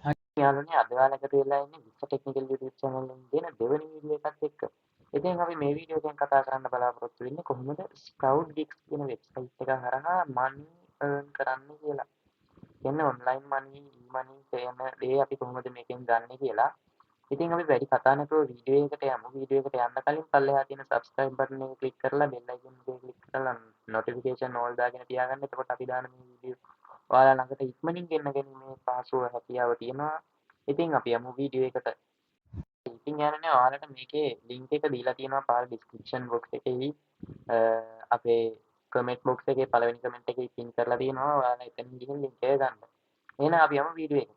හරි යාළුවනේ අද ඔයාලා එකතු වෙලා ඉන්නේ විස්ස ටෙක්නිකල් YouTube channel එකෙන් දෙන දෙවෙනි වීඩියෝ එකත් එක්ක. ඉතින් අපි මේ වීඩියෝ එකෙන් කතා කරන්න බලාපොරොත්තු වෙන්නේ කොහොමද Sprout Gigs කියන වෙබ්සයිට් එක හරහා money earn කරන්න කියලා. කියන්නේ online money, e-money කියන දේ අපි කොහොමද මේකෙන් ගන්නෙ කියලා. ඉතින් අපි වැඩි කතා නැතුව වීඩියෝ එකට යමු. වීඩියෝ එකට යන්න කලින් පල්ලෙහා තියෙන subscribe button එක ක්ලික් කරලා bell icon එක ක්ලික් කරලා notification all දාගෙන තියාගන්න. එතකොට අපි දාන මේ වීඩියෝ ඔයාලා ළඟට ඉක්මනින් ගෙන්න ගැනීමේ පහසුව හැකියාව තියෙනවා. ඉතින් අපි යමු වීඩියෝ එකට. ඉතින් යාළුවනේ ඔයාලට මේකේ link එක දීලා තියෙනවා පාර description box එකේ අපේ comment box එකේ පළවෙනි comment එකේ pin කරලා තියෙනවා. ඔයාලා එතනින් ගිහින් link එක ගන්න. එහෙනම් අපි යමු වීඩියෝ එකට.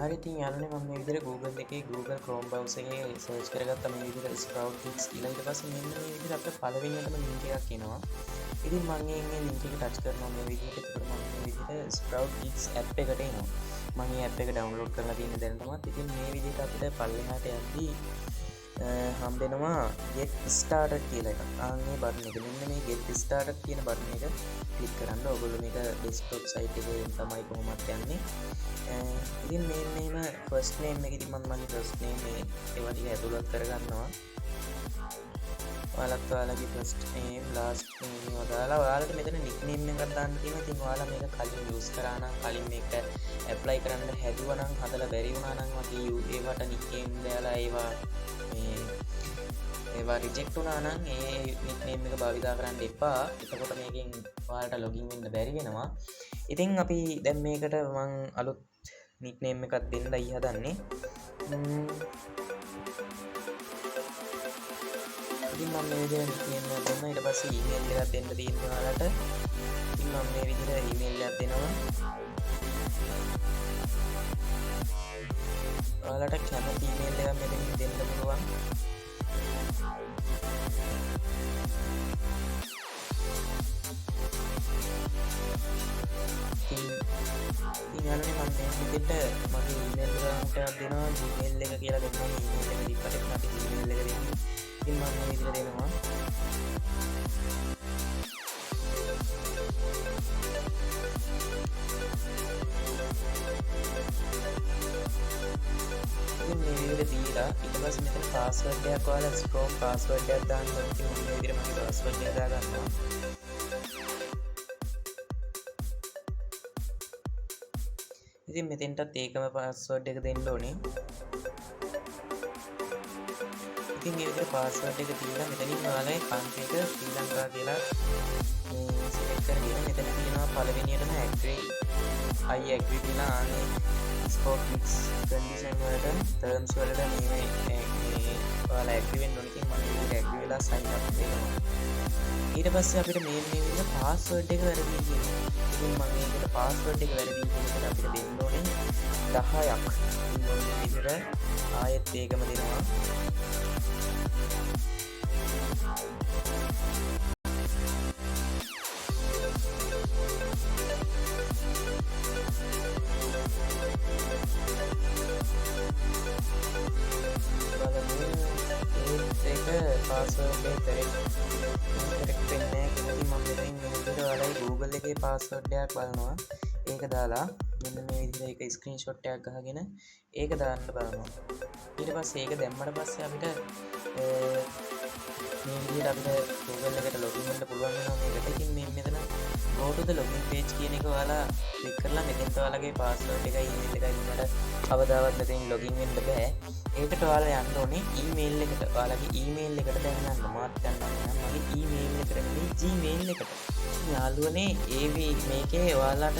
හරි ඉතින් යාළුවනේ මම මේ විදිහට Google එකේ Google Chrome browser එකේ search කරගත්තා මේ විදිහට Sprout Gigs කියලා. ඊට පස්සේ මෙන්න මේ විදිහට අපිට පළවෙනියටම link එකක් එනවා. ඉතින් මම මේ link එක touch කරනවා මේ විදිහට. එතකොට මම මේ විදිහට Sprout Gigs app එකට එනවා. මම මේ app එක download කරලා තියෙන දැනටමත්. ඉතින් මේ විදිහට අපිට පල්ලෙහාට යද්දී හම්බෙනවා get started කියලා එකක්. මේ බටන් එක. මෙන්න මේ get started කියන බටන් එක ක්ලික් කරන්න. ඔයගොල්ලෝ මේක desktop site එකේ තමයි කොහොමද යන්නේ. ඉතින් මේම ෆස්ට් නේම් එක ඉතින් මම ෆස්ට් නේම් ඒවා ටික ඇතුළත් කරගන්නවා. ඔයාලගේ ෆස්ට් නේම් ලාස්ට් නේම් ඒවා දාලා ඔයාලට මෙතන නික්නේම් එකක් දාන්න තියෙනවා. ඉතින් ඔයාලා මේක කලින් යූස් කරා නම් කලින් මේක ඇප්ලයි කරන්න හැදුවා නම් හදලා බැරි වුණා නම් අපි ඒවට නික්නේම් දාලා ඒවා රිජෙක්ට් වුණා නම් ඒ නික්නේම් එක භාවිතා කරන්න එපා. එතකොට මේකෙන් ඔයාලට ලොගින් වෙන්න බැරි වෙනවා. ඉතින් අපි දැන් මේකට මම අලුත් නික්නේම් එකක් දෙන්නයි හදන්නේ. ඉතින් මම මේ විදිහට නික්නේම් එකක් දෙන්න. ඊට පස්සේ ඊමේල් එකක් දෙන්න තියෙනවා ඔයාලට. ඉතින් මම මේ විදිහට ඊමේල් එකක් දෙනවා. ඔයාලට කැමති ඊමේල් එකක් මෙතනින් දෙන්න පුළුවන්. යාළුවනේ මම මේ විදිහට මගේ ඊමේල් එකකට දෙනවා Gmail එක කියලා දෙනවා. ඊමේල් එක දීපට අපි Gmail එක දෙන්නේ. ඉතින් මම මේ විදිහට දෙනවා. ඉතින් මේ විදිහට දීලා ඊට පස්සේ මෙතන password එකක් ඔයාලා strong password එකක් දාන්න ඕනේ. ඉතින් මේ විදිහට මගේ password එක දාගන්නවා. ඉතින් මෙතෙන්ටත් ඒකම පාස්වර්ඩ් එක දෙන්න ඕනේ. ඉතින් මේ විදිහට පාස්වර්ඩ් එක දීලා මෙතනින් ඔයාලගේ කන්ට්‍රි එක ශ්‍රී ලංකා කියලා සිලෙක්ට් කරගෙන මෙතන තියෙනවා පළවෙනියටම I agree කියලා ආන්නේ Sprout Gigs condition වලට terms වලට මේ ඔයාලා agree වෙන්න ඕනේ. ඉතින් මම මේක agree වෙලා sign up වෙනවා. ඊට පස්සේ අපිට මේ විදිහට පාස්වර්ඩ් එක වැරදි කියනවා. ඉතින් මම මේකට පාස්වර්ඩ් එක වැරදි කියනකොට අපිට දෙන්න ඕනේ 10ක්. ඉතින් මේ විදිහට ආයෙත් ඒකම දෙනවා. පාස්වර්ඩ් එක correct වෙන්නේ නැහැ. ඉතින් මම මෙතනින් මේ විදිහට ඔයාලගේ Google එකේ පාස්වර්ඩ් එකක් බලනවා. ඒක දාලා මෙන්න මේ විදිහට ඒක ස්ක්‍රීන්ෂොට් එකක් ගහගෙන ඒක දාන්න බලනවා. ඊට පස්සේ ඒක දැම්මට පස්සේ අපිට මේ විදිහට අපිට Google එකට login වෙන්න පුළුවන් වෙනවා මේකට. ඉතින් මේ මෙතන go to the login page කියන එක ඔයාලා ක්ලික් කරලා මෙතෙන්ට ඔයාලගේ password එකයි email එකයි දුන්නට කවදාවත් මෙතෙන් login වෙන්න බෑ. ඒකට ඔයාලා යන්න ඕනේ email එකට. ඔයාලගේ email එකට දැන් යන්න. මාත් යන්නම් මගේ email එකට නෙමෙයි Gmail එකට. යාළුවනේ මේකේ ඔයාලට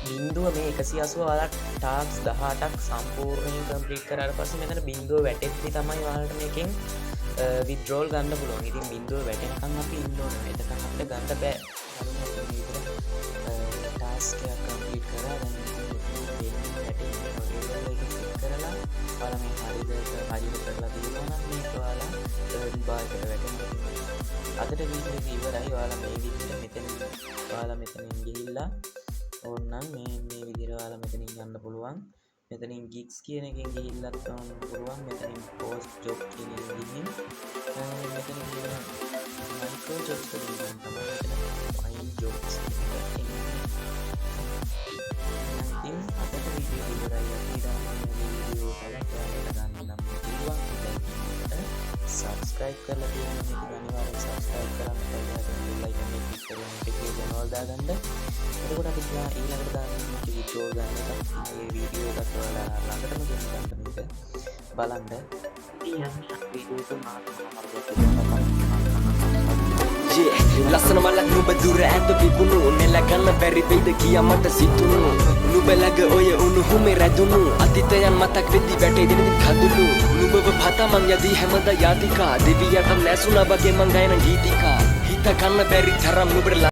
බිංදුව මේ 180 ඔයාලා ටාස්ක් 18ක් සම්පූර්ණයෙන් කම්ප්ලීට් කරාට පස්සේ මෙතන බිංදුව වැටෙද්දි තමයි ඔයාලට මේකෙන් withdrawal ගන්න පුළුවන්. ඉතින් බිංදුව වැටෙනකන් අපි ඉන්න ඕනේ. එතකන් අපිට ගන්න බෑ. හරියට මේ විදිහට ටාස්ක් එකක් කම්ප්ලීට් කරලා දැන් කරලා ඔයාලා මේ හරියට කරලා තියෙනවා නම් මේක ඔයාලා earn bar එකට වැටෙනවා. අදට වීඩියෝ එක ඉවරයි. ඔයාලා මේ විදිහට මෙතනින් ගිහිල්ලා ඕනනම් මේ විදිහට ඔයාලා මෙතනින් යන්න පුළුවන්. මෙතනින් gigs කියන එකෙන් ගිහිල්ලත් ගන්න පුළුවන්. මෙතනින් post job කියන එකෙන් ගිහින් මෙතනින් micro jobs වලින් තමයි මෙතන find jobs ඉතින් අදට වීඩියෝ එක ඉවරයි. ඔයාලට ගන්න නම් පුළුවන් කියලා subscribe කරලා තියෙනවා මේක අනිවාර්යෙන් subscribe කරන්න කියලා bell icon එක click කරලා notification all දාගන්න. එතකොට අපි ඊළඟට දාන වීඩියෝ ගන්න එකත් මේ වීඩියෝ එකත් ඔයාලා ළඟටම ගෙන ගන්න මේක බලන්න. වීඩියෝ එක ලස්සන මලක් නුඹ දුර ඇඳ පිපුණු නෙල ගන්න බැරි වෙයිද කියා මට සිතුණු නුඹ ළඟ ඔය උණුහුමේ රැඳුණු අතීතයන් මතක් වෙද්දි වැටේ දින කඳුළු නුඹව පතා මං යදී හැමදා යාතිකා දෙවියට නැසුණා වගේ මං ගයන ගීතිකා හිත ගන්න බැරි තරම් නුඹට